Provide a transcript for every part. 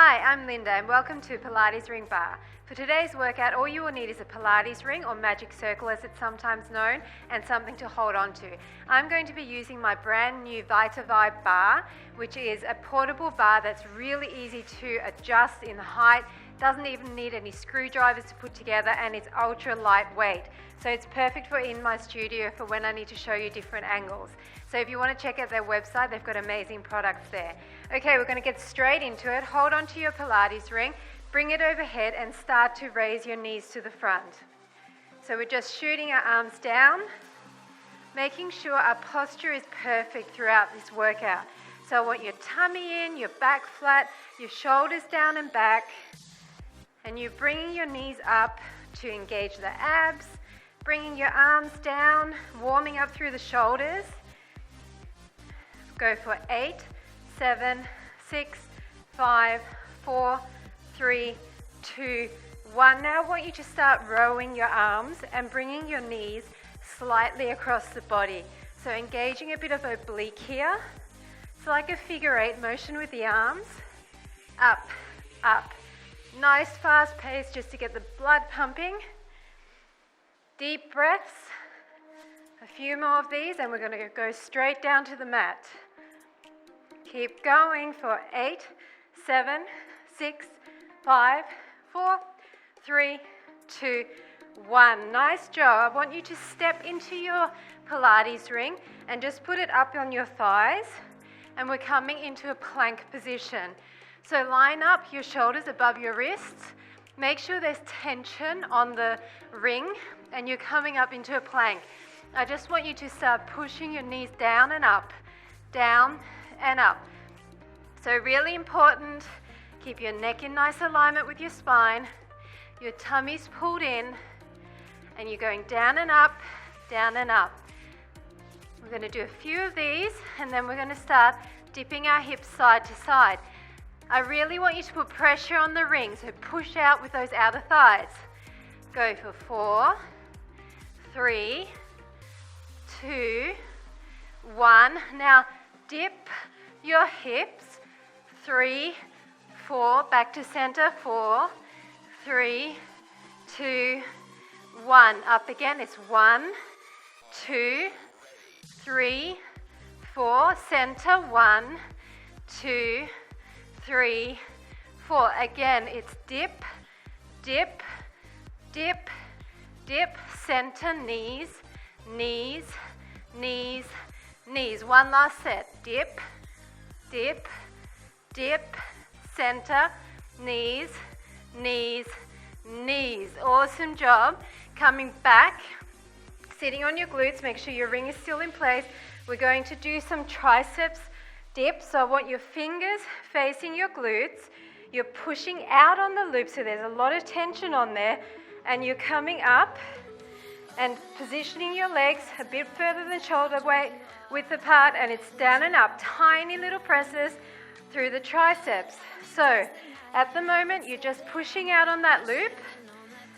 Hi, I'm Linda and welcome to Pilates Ring Bar. For today's workout, all you will need is a Pilates ring, or magic circle as it's sometimes known, and something to hold on to. I'm going to be using my brand new Vita Vibe bar, which is a portable bar that's really easy to adjust in height, doesn't even need any screwdrivers to put together, and it's ultra lightweight. So it's perfect for in my studio for when I need to show you different angles. So if you want to check out their website, they've got amazing products there. Okay, we're going to get straight into it. Hold on to your Pilates ring, bring it overhead and start to raise your knees to the front. So we're just shooting our arms down, making sure our posture is perfect throughout this workout. So I want your tummy in, your back flat, your shoulders down and back, and you're bringing your knees up to engage the abs, bringing your arms down, warming up through the shoulders. Go for 8, 7, 6, 5, 4, 3, 2, 1. Now I want you to start rowing your arms and bringing your knees slightly across the body. So engaging a bit of oblique here. It's like a figure 8 motion with the arms. Up, up. Nice fast pace just to get the blood pumping. Deep breaths. A few more of these and we're going to go straight down to the mat. Keep going for 8, 7, 6, 5, 4, 3, 2, 1. Nice job. I want you to step into your Pilates ring and just put it up on your thighs, and we're coming into a plank position. So line up your shoulders above your wrists. Make sure there's tension on the ring and you're coming up into a plank. I just want you to start pushing your knees down and up, down and up. So really important, keep your neck in nice alignment with your spine, your tummy's pulled in, and you're going down and up, down and up. We're going to do a few of these, and then we're going to start dipping our hips side to side. I really want you to put pressure on the ring, so push out with those outer thighs. Go for 4, 3, 2, 1. Now dip your hips. 3, 4, back to center. 4, 3, 2, 1. Up again. It's 1, 2, 3, 4. Center. 1, 2, 3, 4. Again, it's dip, dip, dip, dip. Center. Knees, knees, knees, knees. One last set. Dip, dip, dip, center, knees, knees, knees. Awesome job. Coming back, sitting on your glutes. Make sure your ring is still in place. We're going to do some triceps dips. So I want your fingers facing your glutes. You're pushing out on the loop, so there's a lot of tension on there. And you're coming up and positioning your legs a bit further than shoulder width apart, and it's down and up. Tiny little presses through the triceps. So at the moment you're just pushing out on that loop,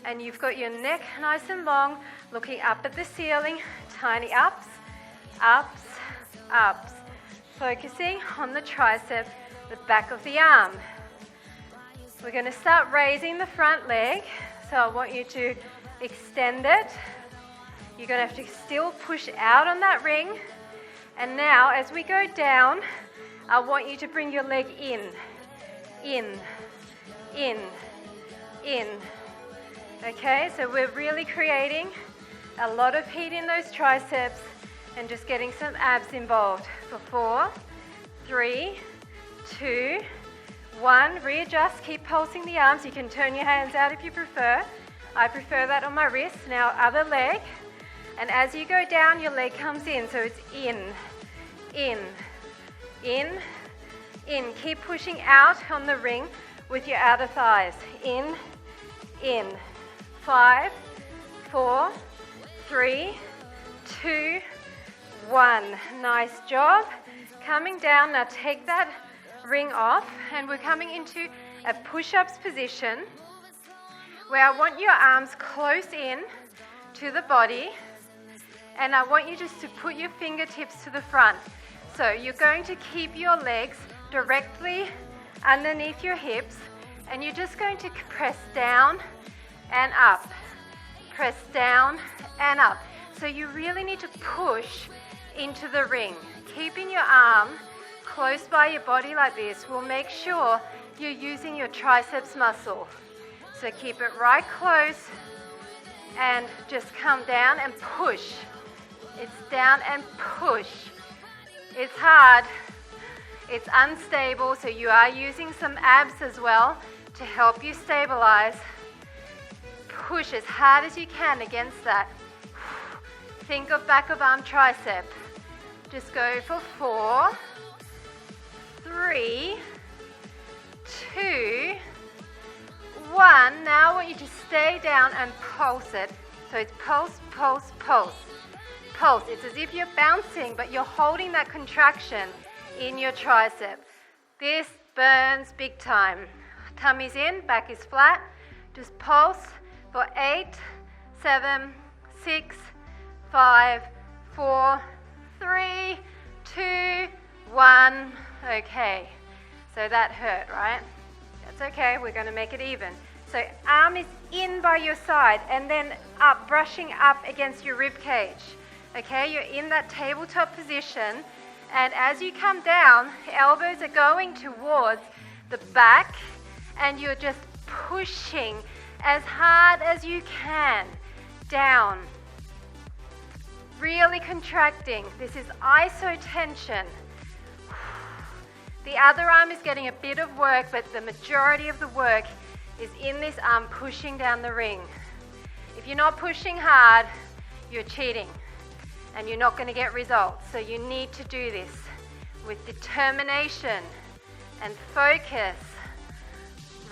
and you've got your neck nice and long, looking up at the ceiling. Tiny ups, ups, ups. Focusing on the tricep, the back of the arm. We're going to start raising the front leg, so I want you to extend it. You're going to have to still push out on that ring. And now as we go down, I want you to bring your leg in, in, in, in. Okay, so we're really creating a lot of heat in those triceps and just getting some abs involved. For 4, 3, 2, 1. Readjust, keep pulsing the arms. You can turn your hands out if you prefer. I prefer that on my wrist. Now other leg. And as you go down, your leg comes in, so it's in, in, in, in. Keep pushing out on the ring with your outer thighs. In, in. 5, 4, 3, 2, 1. Nice job. Coming down, now take that ring off, and we're coming into a push-ups position where I want your arms close in to the body, and I want you just to put your fingertips to the front. So you're going to keep your legs directly underneath your hips, and you're just going to press down and up. Press down and up. So you really need to push into the ring. Keeping your arm close by your body like this will make sure you're using your triceps muscle. So keep it right close and just come down and push. It's down and push. It's hard. It's unstable, so you are using some abs as well to help you stabilize. Push as hard as you can against that. Think of back of arm tricep. Just go for 4, 3, 2, 1. Now I want you to stay down and pulse it. So it's pulse, pulse, pulse. Pulse. It's as if you're bouncing, but you're holding that contraction in your tricep. This burns big time. Tummy's in, back is flat. Just pulse for 8, 7, 6, 5, 4, 3, 2, 1. Okay, so that hurt, right? That's okay, we're going to make it even. So arm is in by your side and then up, brushing up against your rib cage. Okay, you're in that tabletop position, and as you come down, elbows are going towards the back and you're just pushing as hard as you can down. Really contracting. This is iso tension. The other arm is getting a bit of work, but the majority of the work is in this arm pushing down the ring. If you're not pushing hard, you're cheating and you're not going to get results. So you need to do this with determination and focus.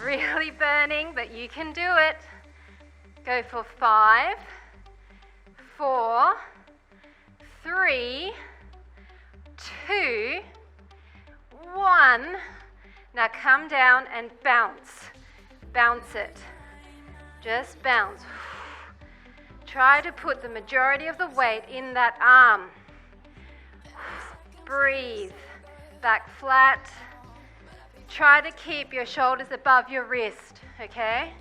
Really burning, but you can do it. Go for 5, 4, 3, 2, 1. Now come down and bounce. Bounce it. Just bounce. Try to put the majority of the weight in that arm. Breathe. Back flat. Try to keep your shoulders above your wrist, okay?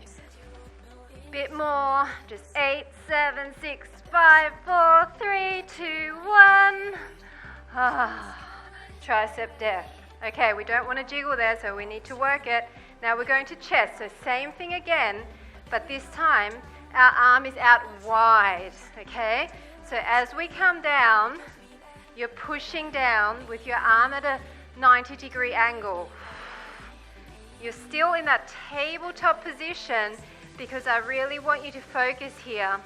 Bit more. Just 8, 7, 6, 5, 4, 3, 2, 1. Tricep death. Okay, we don't want to jiggle there, so we need to work it. Now we're going to chest. So same thing again, but this time our arm is out wide, okay? So as we come down, you're pushing down with your arm at a 90-degree angle. You're still in that tabletop position because I really want you to focus here.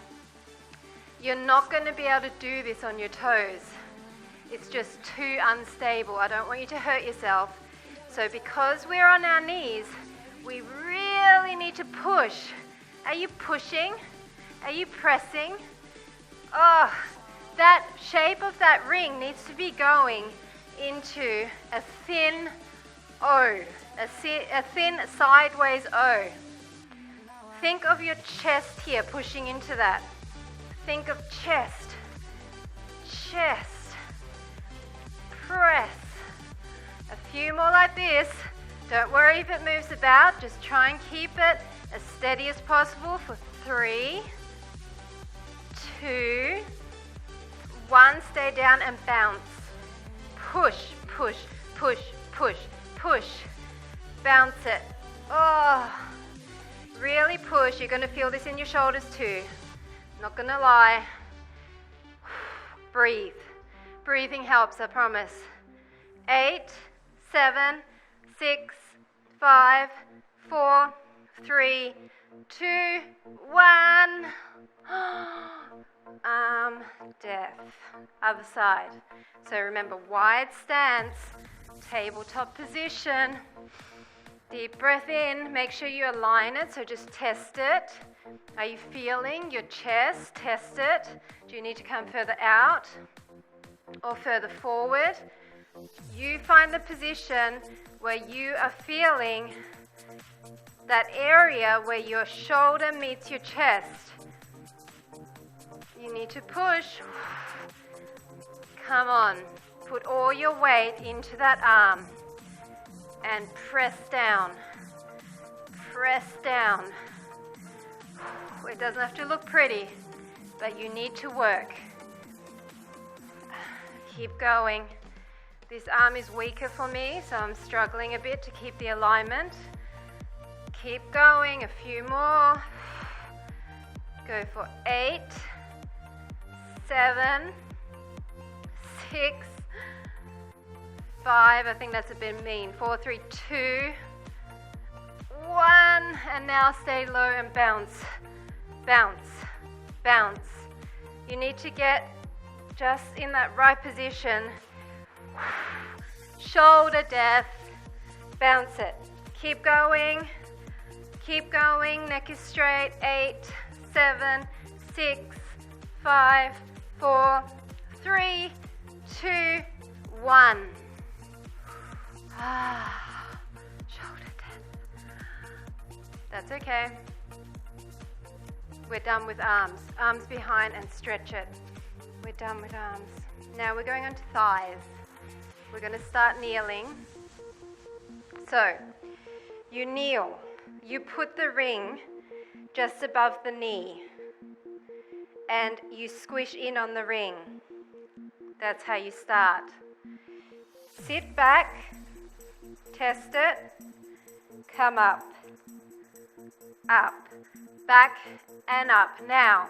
You're not going to be able to do this on your toes. It's just too unstable. I don't want you to hurt yourself. So because we're on our knees, we really need to push. Are you pushing? Are you pressing? Oh, that shape of that ring needs to be going into a thin O, a thin sideways O. Think of your chest here, pushing into that. Think of chest, chest, press. A few more like this. Don't worry if it moves about, just try and keep it as steady as possible for 3, 2, 1. Stay down and bounce. Push, push, push, push, push. Bounce it. Oh, really push. You're going to feel this in your shoulders too. Not going to lie. Breathe. Breathing helps, I promise. 8, 7, 6, 5, 4, 3, 2, 1. Death. Other side. So remember, wide stance, tabletop position. Deep breath in. Make sure you align it, so just test it. Are you feeling your chest? Test it. Do you need to come further out or further forward? You find the position where you are feeling that area where your shoulder meets your chest. You need to push. Come on. Put all your weight into that arm. and press down. Press down. It doesn't have to look pretty, but you need to work. Keep going. This arm is weaker for me, so I'm struggling a bit to keep the alignment. Keep going, a few more. Go for 8, 7, 6, 5, I think that's a bit mean. 4, 3, 2, 1, and now stay low and bounce, bounce, bounce. You need to get just in that right position. Shoulder death, bounce it. Keep going, neck is straight. 8, 7, 6, 5, 4, 3, 2, 1. Shoulder death. That's okay. We're done with arms. Arms behind and stretch it. We're done with arms. Now we're going on to thighs. We're going to start kneeling. So, you kneel. You put the ring just above the knee. And you squish in on the ring. That's how you start. Sit back. Test it. Come up. Up. Back and up. Now,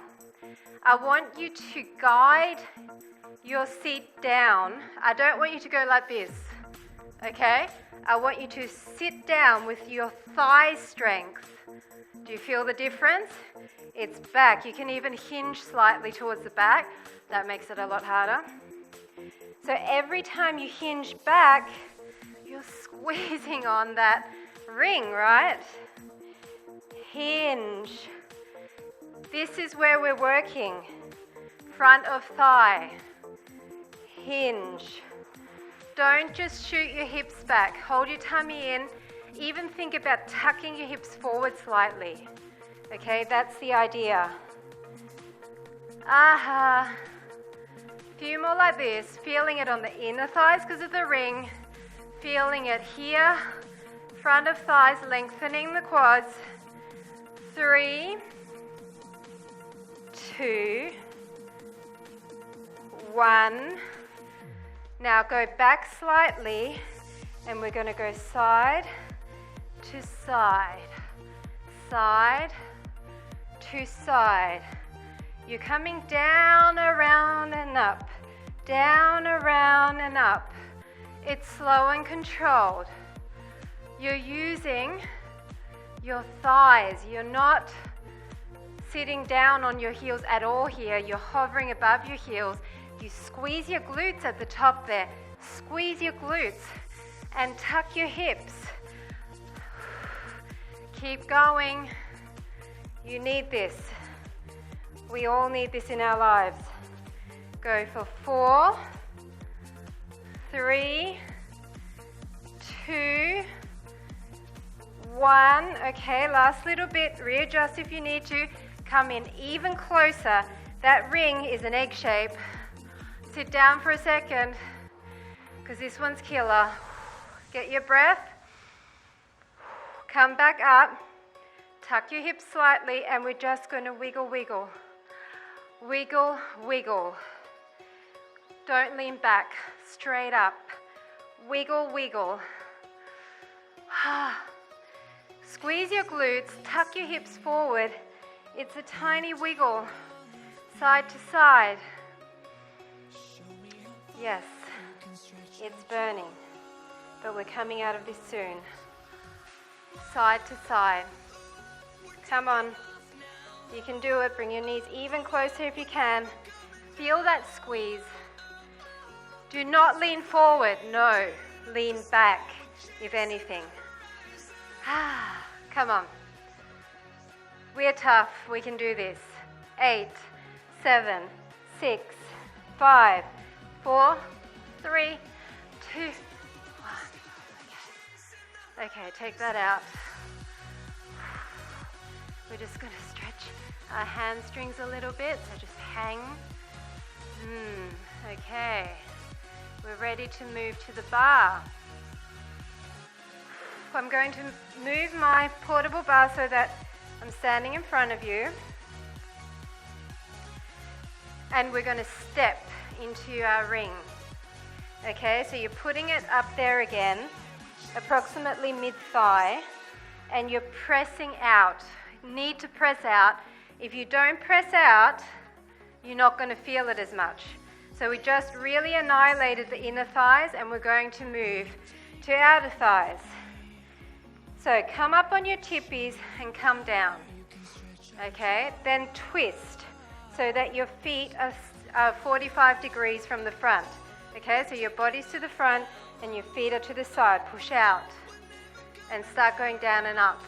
I want you to guide your seat down. I don't want you to go like this, okay? I want you to sit down with your thigh strength. Do you feel the difference? It's back. You can even hinge slightly towards the back. That makes it a lot harder. So every time you hinge back, you're squeezing on that ring, right? Hinge. This is where we're working. Front of thigh. Hinge. Don't just shoot your hips back. Hold your tummy in. Even think about tucking your hips forward slightly. Okay, that's the idea. Aha. Few more like this. Feeling it on the inner thighs because of the ring. Feeling it here. Front of thighs, lengthening the quads. 3, 2, 1. Now go back slightly and we're going to go side to side, side to side. You're coming down, around and up, down, around and up. It's slow and controlled. You're using your thighs. You're not sitting down on your heels at all here. You're hovering above your heels. You squeeze your glutes at the top there. Squeeze your glutes and tuck your hips. Keep going. You need this. We all need this in our lives. Go for 4, 3, 2, 1. Okay, last little bit. Readjust if you need to. Come in even closer. That ring is an egg shape. Sit down for a second, because this one's killer. Get your breath. Come back up. Tuck your hips slightly, and we're just going to wiggle, wiggle. Wiggle, wiggle. Don't lean back. Straight up. Wiggle, wiggle. Squeeze your glutes. Tuck your hips forward. It's a tiny wiggle. Side to side. Yes, it's burning, but we're coming out of this soon. Side to side. Come on, you can do it. Bring your knees even closer if you can. Feel that squeeze. Do not lean forward, no, lean back, if anything. Come on. We're tough, we can do this. 8, 7, 6, 5, 4, 3, 2, 1. Okay, take that out. We're just going to stretch our hamstrings a little bit, so just hang. Okay, we're ready to move to the bar. I'm going to move my portable bar so that I'm standing in front of you. And we're going to step into our ring. Okay, so you're putting it up there again, approximately mid-thigh, and you're pressing out. You need to press out. If you don't press out, you're not going to feel it as much. So we just really annihilated the inner thighs, and we're going to move to outer thighs. So come up on your tippies and come down. Okay, then twist so that your feet are 45 degrees from the front. Okay, so your body's to the front and your feet are to the side. Push out and start going down and up.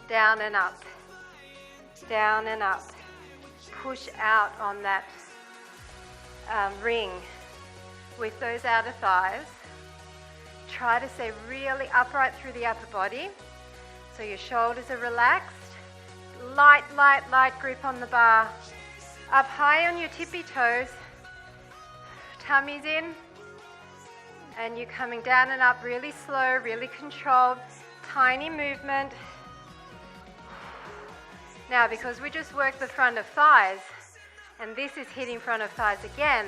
Down and up. Down and up. Push out on that ring with those outer thighs. Try to stay really upright through the upper body. So your shoulders are relaxed. Light, light, light grip on the bar. Up high on your tippy toes. Tummy's in. And you're coming down and up really slow, really controlled. Tiny movement. Now, because we just worked the front of thighs, and this is hitting front of thighs again,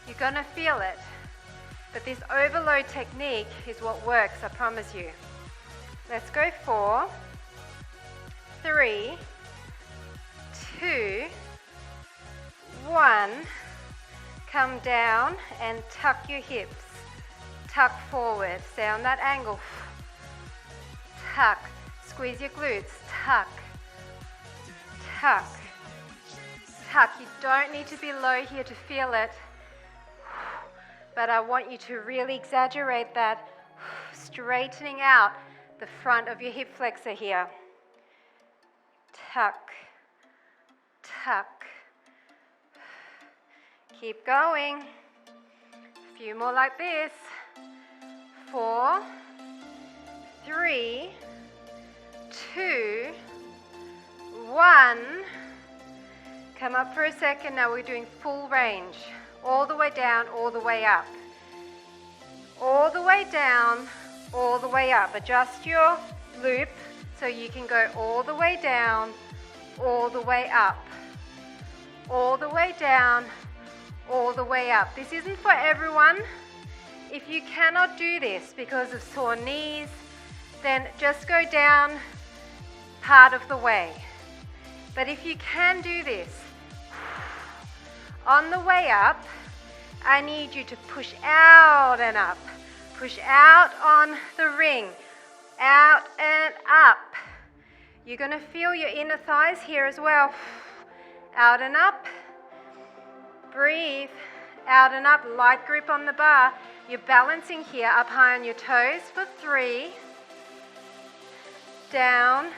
you're going to feel it. But this overload technique is what works, I promise you. Let's go 4, 3, 2, 1. Come down and tuck your hips. Tuck forward. Stay on that angle. Tuck. Squeeze your glutes. Tuck. Tuck. Tuck. You don't need to be low here to feel it. But I want you to really exaggerate that, straightening out the front of your hip flexor here. Tuck, tuck. Keep going. A few more like this. 4, 3, 2, 1. Come up for a second. Now we're doing full range. All the way down, all the way up. All the way down, all the way up. Adjust your loop so you can go all the way down, all the way up. All the way down, all the way up. This isn't for everyone. If you cannot do this because of sore knees, then just go down part of the way. But if you can do this, on the way up, I need you to push out and up. Push out on the ring. Out and up. You're going to feel your inner thighs here as well. Out and up. Breathe. Out and up. Light grip on the bar. You're balancing here up high on your toes for 3. Down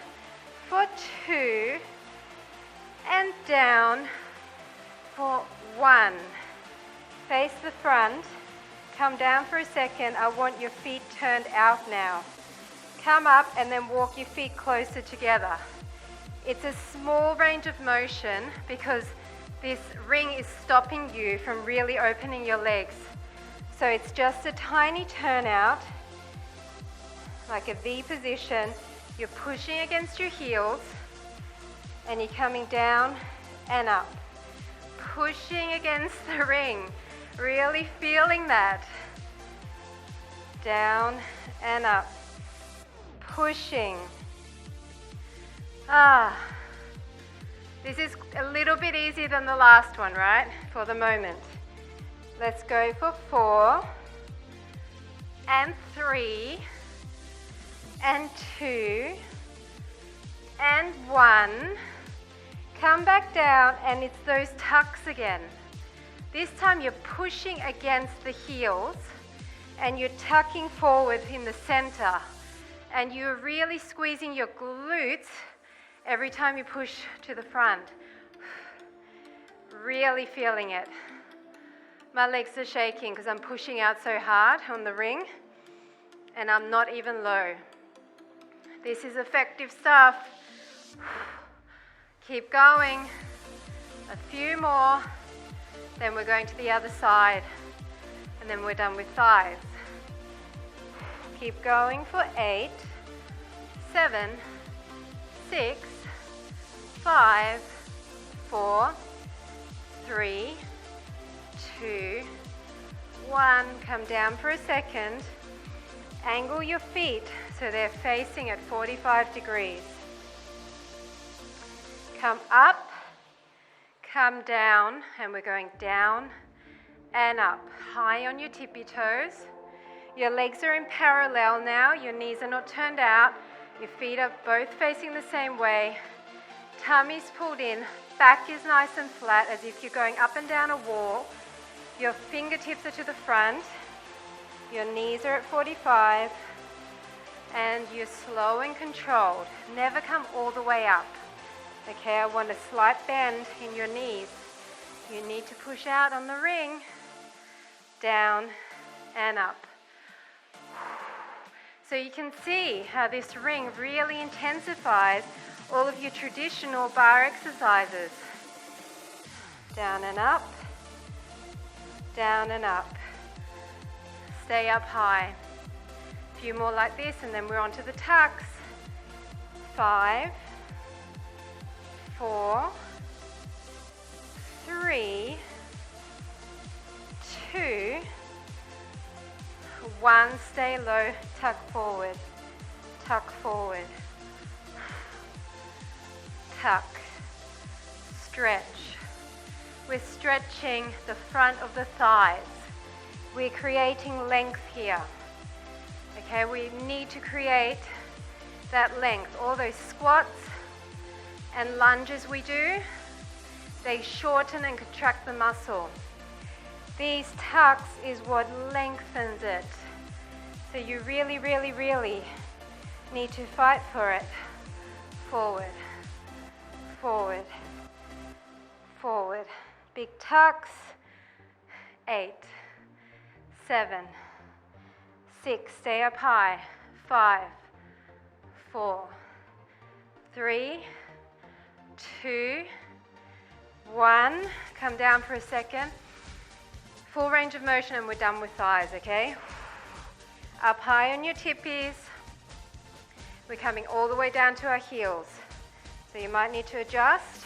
for 2. And down for 1. Face the front. Come down for a second. I want your feet turned out now. Come up and then walk your feet closer together. It's a small range of motion because this ring is stopping you from really opening your legs. So it's just a tiny turnout, like a V position. You're pushing against your heels and you're coming down and up. Pushing against the ring, really feeling that. Down and up. Pushing. This is a little bit easier than the last one, right? For the moment. Let's go for 4 and 3 and 2 and 1. Come back down and it's those tucks again. This time you're pushing against the heels and you're tucking forward in the center and you're really squeezing your glutes every time you push to the front. Really feeling it. My legs are shaking because I'm pushing out so hard on the ring and I'm not even low. This is effective stuff. Keep going. A few more. Then we're going to the other side. And then we're done with thighs. Keep going for 8, 7, 6, 5, 4, 3, 2, 1. Come down for a second. Angle your feet so they're facing at 45 degrees. Come up, come down, and we're going down and up. High on your tippy toes. Your legs are in parallel now. Your knees are not turned out. Your feet are both facing the same way. Tummy's pulled in. Back is nice and flat as if you're going up and down a wall. Your fingertips are to the front. Your knees are at 45. And you're slow and controlled. Never come all the way up. Okay, I want a slight bend in your knees. You need to push out on the ring. Down and up. So you can see how this ring really intensifies all of your traditional bar exercises. Down and up. Down and up. Stay up high. A few more like this and then we're on to the tucks. 5, 4, 3, 2, 1. Stay low, tuck forward, tuck, stretch. We're stretching the front of the thighs. We're creating length here. Okay, we need to create that length. All those squats and lunges we do, they shorten and contract the muscle. These tucks is what lengthens it. So you really, really, really need to fight for it. Forward, forward, forward. Big tucks. 8, 7, 6, stay up high. 5, 4, 3, 2, 1. Come down for a second. Full range of motion and we're done with thighs, okay? Up high on your tippies. We're coming all the way down to our heels. So you might need to adjust.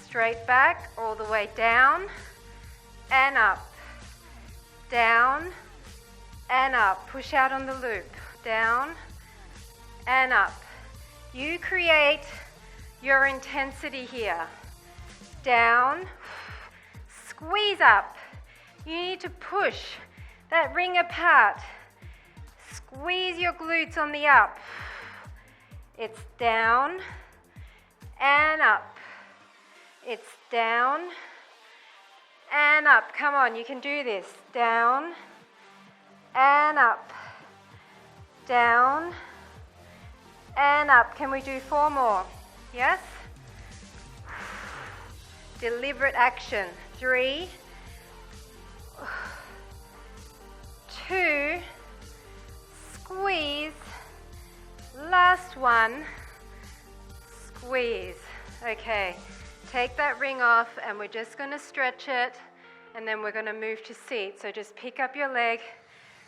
Straight back, all the way down and up. Down and up. Push out on the loop. Down and up. You create your intensity here. Down, squeeze up. You need to push that ring apart. Squeeze your glutes on the up. It's down and up. It's down and up. Come on, you can do this. Down and up. Down and up. Can we do 4 more? Yes? Deliberate action. 3, 2, squeeze, last one, squeeze. Okay, take that ring off and we're just going to stretch it and then we're going to move to seat. So just pick up your leg,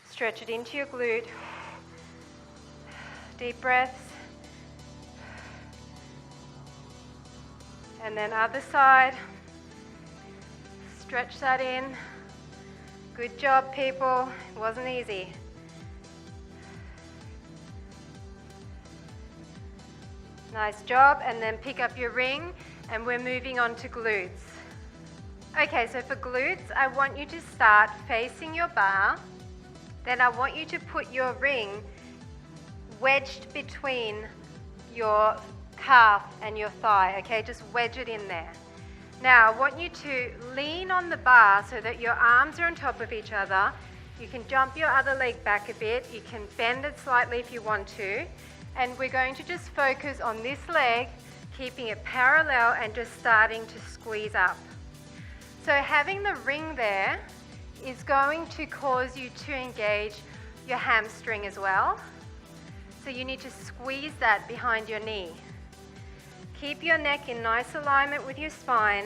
stretch it into your glute, deep breaths, and then other side, stretch that in. Good job, people. It wasn't easy. Nice job. And then pick up your ring and we're moving on to glutes. Okay, so for glutes, I want you to start facing your bar. Then I want you to put your ring wedged between your calf and your thigh. Okay, just wedge it in there. Now, I want you to lean on the bar so that your arms are on top of each other. You can jump your other leg back a bit. You can bend it slightly if you want to. And we're going to just focus on this leg, keeping it parallel and just starting to squeeze up. So having the ring there is going to cause you to engage your hamstring as well. So you need to squeeze that behind your knee. Keep your neck in nice alignment with your spine.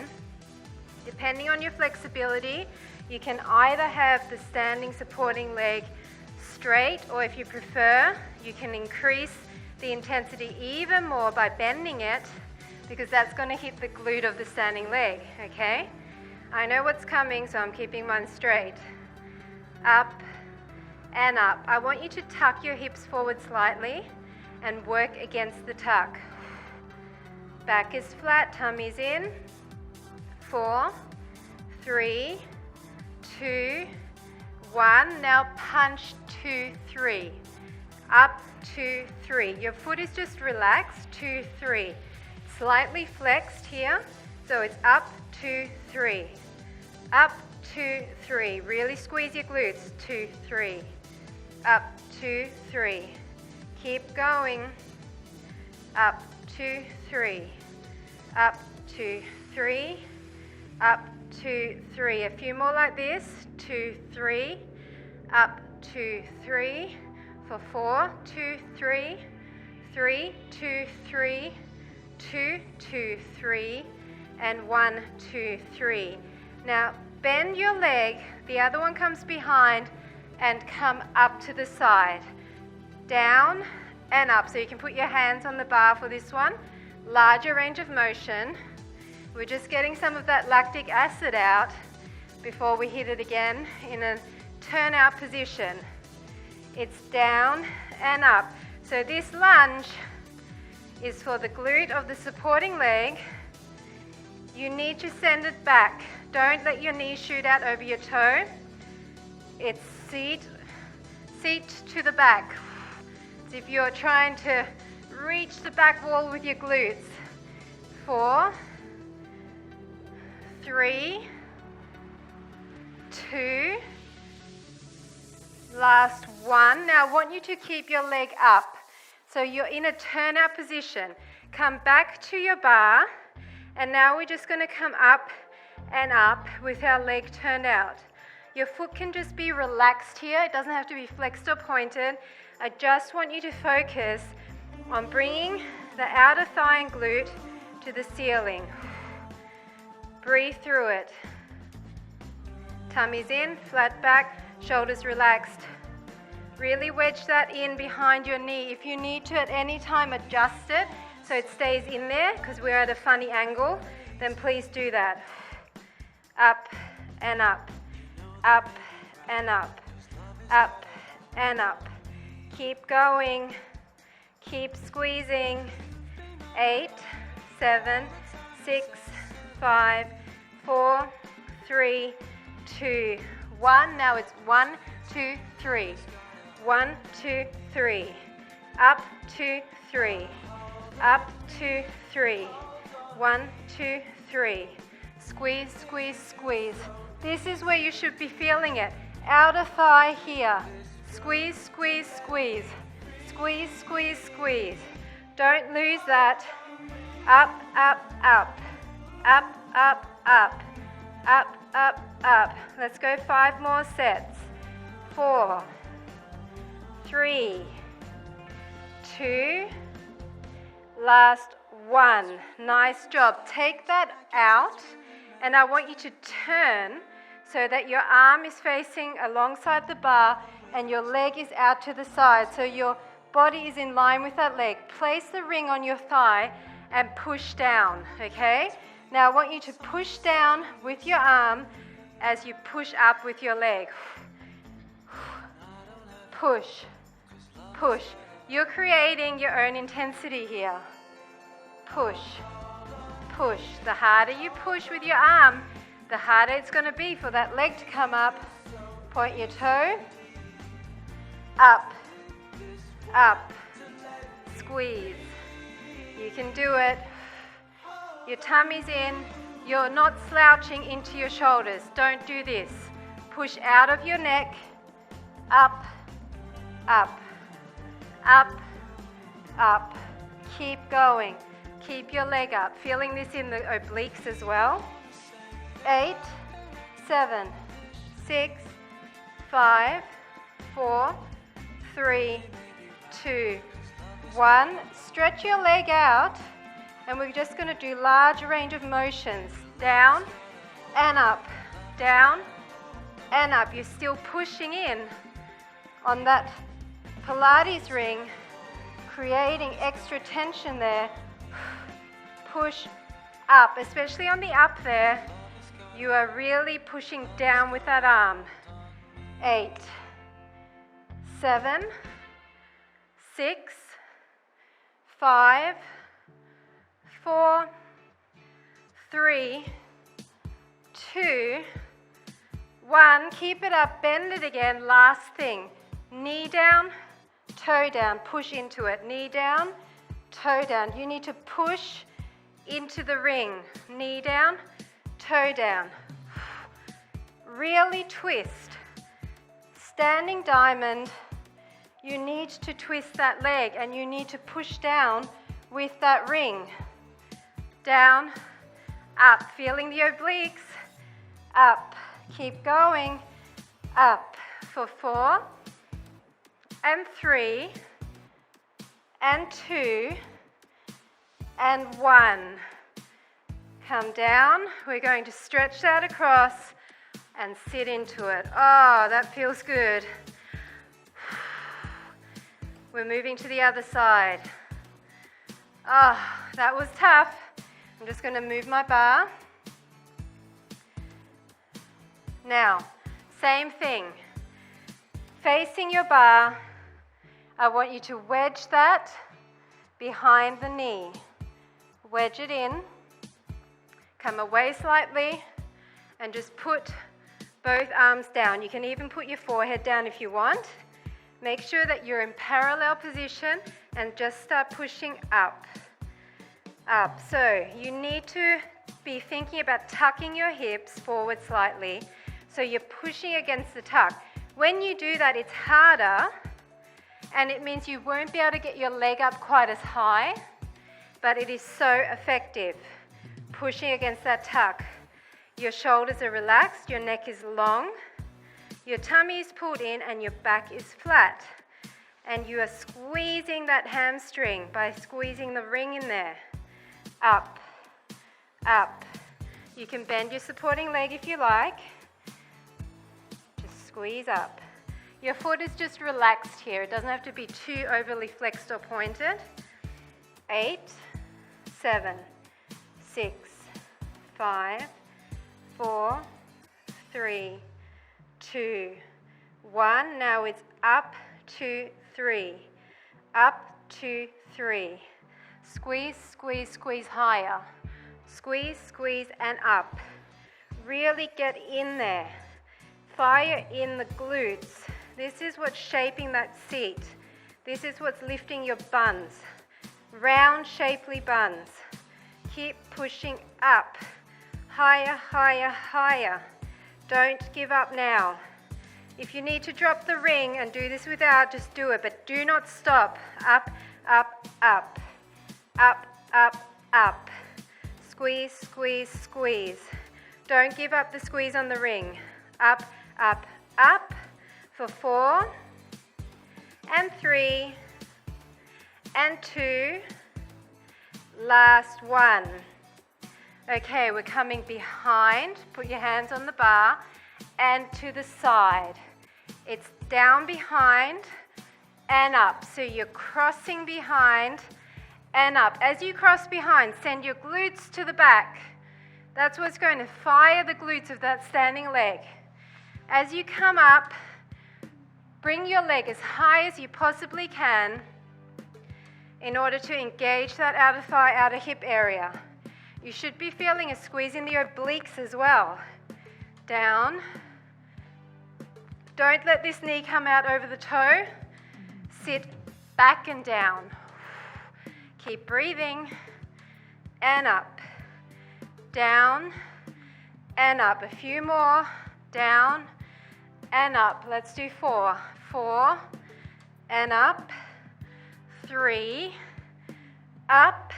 Depending on your flexibility, you can either have the standing supporting leg straight, or if you prefer, you can increase the intensity even more by bending it, because that's going to hit the glute of the standing leg, okay? I know what's coming, so I'm keeping mine straight. Up and up. I want you to tuck your hips forward slightly and work against the tuck. Back is flat, tummy's in. 4, 3, 2, 1. Now punch 2, 3. Up, 2, 3. Your foot is just relaxed. 2, 3. Slightly flexed here. So it's up, 2, 3. Up, 2, 3. Really squeeze your glutes. 2, 3. Up, 2, 3. Keep going. Up, 2, 3. Up, 2, 3. Up, 2, 3. A few more like this. 2, 3. Up, 2, 3. For 4, 2, 3. 3, 2, 3. 2, 2, 3. And 1, 2, 3. Now bend your leg. The other one comes behind and come up to the side. Down and up. So you can put your hands on the bar for this one. Larger range of motion. We're just getting some of that lactic acid out before we hit it again in a turnout position. It's down and up. So this lunge is for the glute of the supporting leg. You need to send it back. Don't let your knee shoot out over your toe. It's seat to the back. As if you're trying to reach the back wall with your glutes. 4, 3, 2, last 1. Now I want you to keep your leg up. So you're in a turnout position. Come back to your bar, and now we're just going to come up and up with our leg turned out. Your foot can just be relaxed here. It doesn't have to be flexed or pointed. I just want you to focus on bringing the outer thigh and glute to the ceiling. Breathe through it. Tummy's in, flat back, shoulders relaxed. Really wedge that in behind your knee. If you need to at any time adjust it so it stays in there because we're at a funny angle, then please do that. Up and up, up and up, up and up. Keep going, keep squeezing. 8, 7, 6, 5, 4, 3, 2, 1. Now it's 1, 2, 3. 1, 2, 3. Up, 2, 3. Up, 2, 3. 1, 2, 3. Squeeze, squeeze, squeeze. This is where you should be feeling it. Outer thigh here. Squeeze, squeeze, squeeze. Squeeze, squeeze, squeeze. Don't lose that. Up, up, up. Up, up, up. Up, up, up. Let's go 5 more sets. 4, 3, 2, last 1. Nice job. Take that out, and I want you to turn so that your arm is facing alongside the bar and your leg is out to the side, so your body is in line with that leg. Place the ring on your thigh and push down, okay? Now I want you to push down with your arm as you push up with your leg. Push, push. You're creating your own intensity here. Push, push. The harder you push with your arm, the harder it's going to be for that leg to come up. Point your toe. Up, up. Squeeze. You can do it. Your tummy's in. You're not slouching into your shoulders. Don't do this. Push out of your neck. Up, up, up, up. Keep going. Keep your leg up. Feeling this in the obliques as well. 8, 7, 6, 5, 4, 3, 2, 1. Stretch your leg out, and we're just going to do large range of motions. Down and up, down and up. You're still pushing in on that Pilates ring, creating extra tension there. Push up, especially on the up there. You are really pushing down with that arm. 8, 7, 6, 5, 4, 3, 2, 1. Keep it up, bend it again. Last thing. Knee down, toe down, push into it. Knee down, toe down. You need to push into the ring. Knee down, toe down. Really twist. Standing diamond, you need to twist that leg and you need to push down with that ring. Down, up, feeling the obliques. Up, keep going. Up for 4 and 3 and 2 and 1. Come down. We're going to stretch that across and sit into it. Oh, that feels good. We're moving to the other side. Oh, that was tough. I'm just going to move my bar. Now, same thing. Facing your bar, I want you to wedge that behind the knee. Wedge it in. Come away slightly and just put both arms down. You can even put your forehead down if you want. Make sure that you're in parallel position and just start pushing up. Up. So you need to be thinking about tucking your hips forward slightly so you're pushing against the tuck. When you do that, it's harder and it means you won't be able to get your leg up quite as high, but it is so effective. Pushing against that tuck. Your shoulders are relaxed, your neck is long, your tummy is pulled in and your back is flat. And you are squeezing that hamstring by squeezing the ring in there. Up, up. You can bend your supporting leg if you like. Just squeeze up. Your foot is just relaxed here. It doesn't have to be too overly flexed or pointed. 8, 7, 6, 5, 4, 3, 2, 1. Now it's up, 2, 3. Up, 2, 3. Squeeze, squeeze, squeeze higher. Squeeze, squeeze, and up. Really get in there. Fire in the glutes. This is what's shaping that seat. This is what's lifting your buns. Round, shapely buns. Keep pushing up. Higher, higher, higher. Don't give up now. If you need to drop the ring and do this without, just do it, but do not stop. Up, up, up. Up, up, up. Squeeze, squeeze, squeeze. Don't give up the squeeze on the ring. Up, up, up for 4 and 3 and 2. Last 1. Okay, we're coming behind. Put your hands on the bar and to the side. It's down behind and up. So you're crossing behind and up. As you cross behind, send your glutes to the back. That's what's going to fire the glutes of that standing leg. As you come up, bring your leg as high as you possibly can in order to engage that outer thigh, outer hip area. You should be feeling a squeeze in the obliques as well. Down. Don't let this knee come out over the toe. Sit back and down. Keep breathing. And up. Down and up. A few more. Down and up. Let's do 4. 4 and up. 3. Up.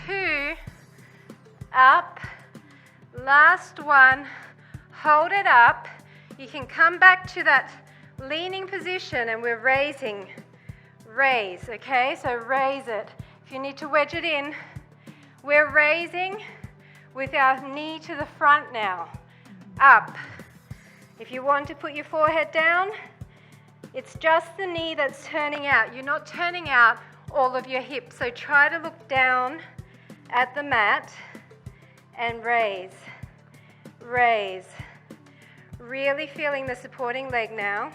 2. Up. Last 1. Hold it up. You can come back to that leaning position and we're raising. Raise, okay? So raise it. If you need to wedge it in, we're raising with our knee to the front now. Up. If you want to put your forehead down, It's just the knee that's turning out. You're not turning out all of your hips. So try to look down at the mat and raise, raise. Really feeling the supporting leg now.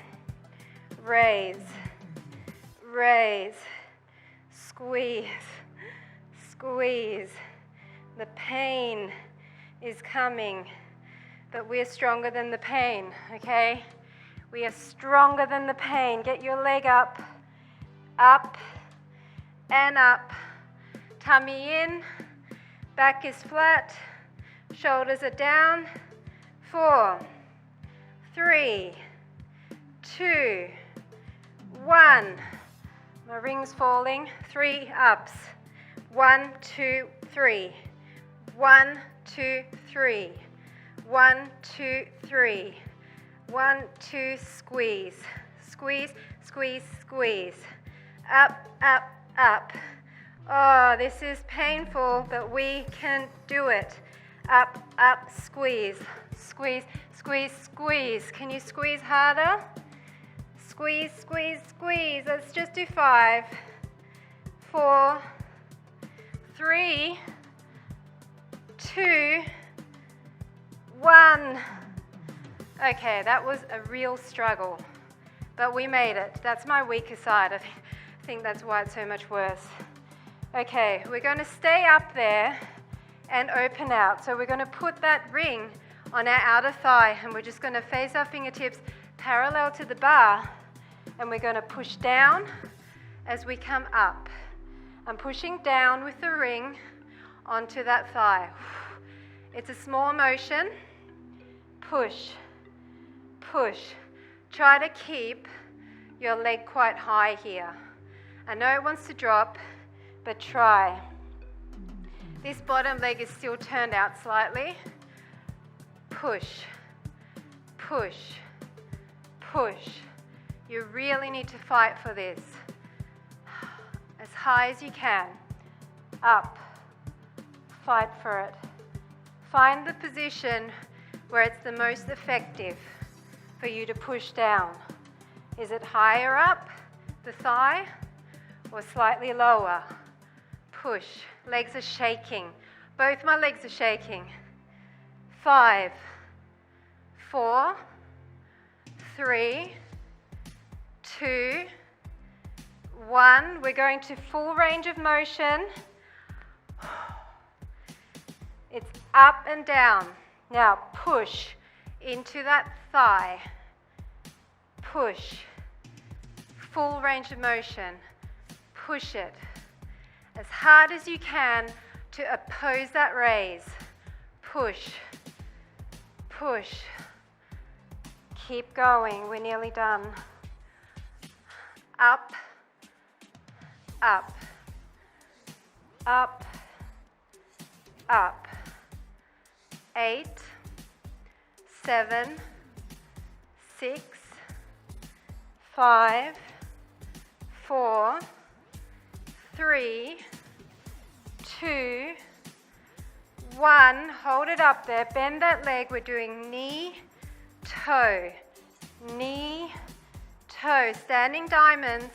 Raise, raise, squeeze, squeeze. The pain is coming, but we're stronger than the pain, okay? We are stronger than the pain. Get your leg up, up, and up. Tummy in, back is flat, shoulders are down. 4, 3, 2, 1. My ring's falling. 3 ups. 1, 2, 3. 1, 2, 3. 1, 2, 3. 1, 2, squeeze. Squeeze, squeeze, squeeze. Up, up, up. Oh, this is painful, but we can do it. Up, up, squeeze. Squeeze, squeeze, squeeze. Can you squeeze harder? Squeeze, squeeze, squeeze. Let's just do 5, 4, 3, 2, 1. Okay, that was a real struggle, but we made it. That's my weaker side. I think that's why it's so much worse. Okay, we're going to stay up there and open out. So we're going to put that ring on our outer thigh, and we're just going to face our fingertips parallel to the bar, and we're going to push down as we come up. I'm pushing down with the ring onto that thigh. It's a small motion. Push, push. Try to keep your leg quite high here. I know it wants to drop, but try. This bottom leg is still turned out slightly. Push, push, push. You really need to fight for this. As high as you can. Up. Fight for it. Find the position where it's the most effective for you to push down. Is it higher up the thigh or slightly lower? Push. Legs are shaking. Both my legs are shaking. 5, 4, 3, 2, 1. We're going to full range of motion. It's up and down. Now push into that thigh. Push. Full range of motion. Push it as hard as you can to oppose that raise. Push. Push. Keep going. We're nearly done. Up. Up. Up. Up. 8, 7, 6, 5, 4, 3, 2, 1. Hold it up there. Bend that leg. We're doing knee, toe, knee, toe. Standing diamonds.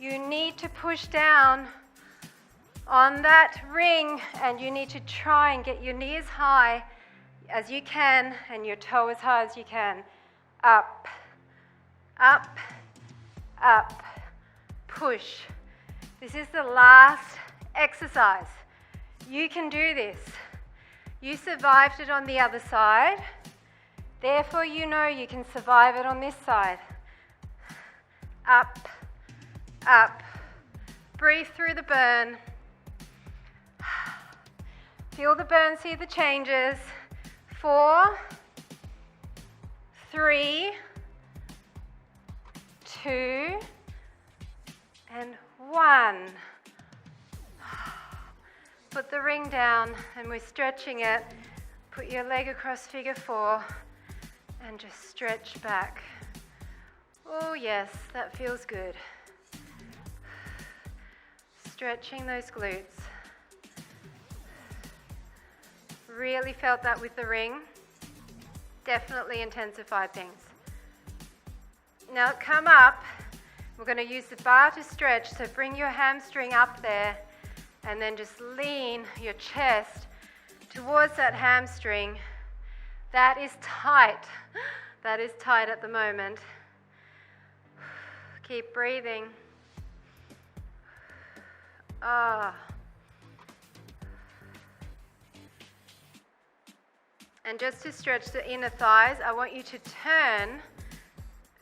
You need to push down on that ring, and you need to try and get your knee as high as you can and your toe as high as you can. Up, up, up. Push. This is the last exercise. You can do this. You survived it on the other side. Therefore, you know you can survive it on this side. Up, up. Breathe through the burn. Feel the burn, see the changes. 4, 3, 2, and 1. Put the ring down, and we're stretching it. Put your leg across figure 4 and just stretch back. Oh yes, that feels good. Stretching those glutes. Really felt that with the ring. Definitely intensified things. Now come up. We're going to use the bar to stretch, so bring your hamstring up there and then just lean your chest towards that hamstring. That is tight. That is tight at the moment. Keep breathing. Ah. And just to stretch the inner thighs, I want you to turn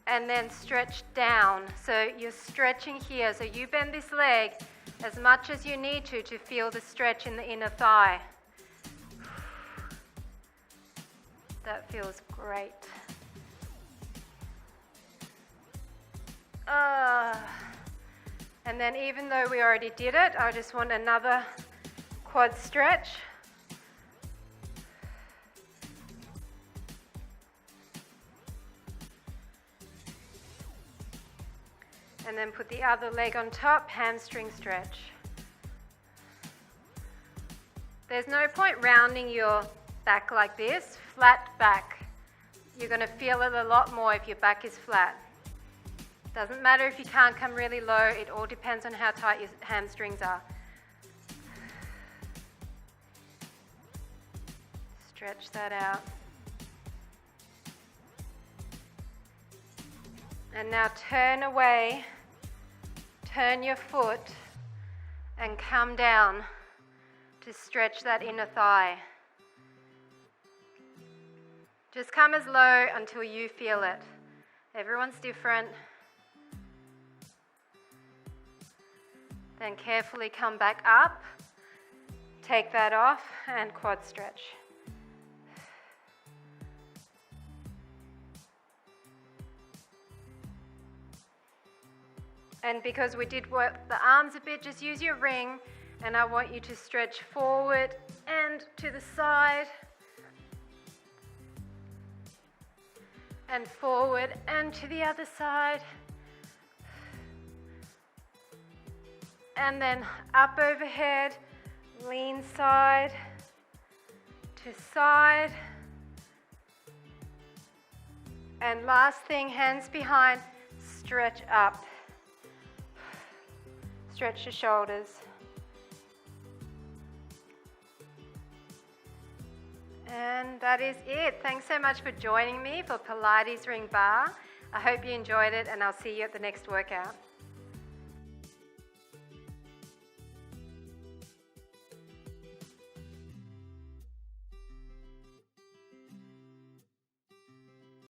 and then stretch down. So you're stretching here. So you bend this leg as much as you need to feel the stretch in the inner thigh. That feels great. And then even though we already did it, I just want another quad stretch. And then put the other leg on top, hamstring stretch. There's no point rounding your back like this, flat back. You're going to feel it a lot more if your back is flat. Doesn't matter if you can't come really low, it all depends on how tight your hamstrings are. Stretch that out. And now turn away, turn your foot and come down to stretch that inner thigh. Just come as low until you feel it. Everyone's different. Then carefully come back up, take that off and quad stretch. And because we did work the arms a bit, just use your ring, and I want you to stretch forward and to the side, and forward and to the other side, and then up overhead, lean side to side, and last thing, hands behind, stretch up. Stretch your shoulders. And that is it. Thanks so much for joining me for Pilates Ring Bar. I hope you enjoyed it, and I'll see you at the next workout.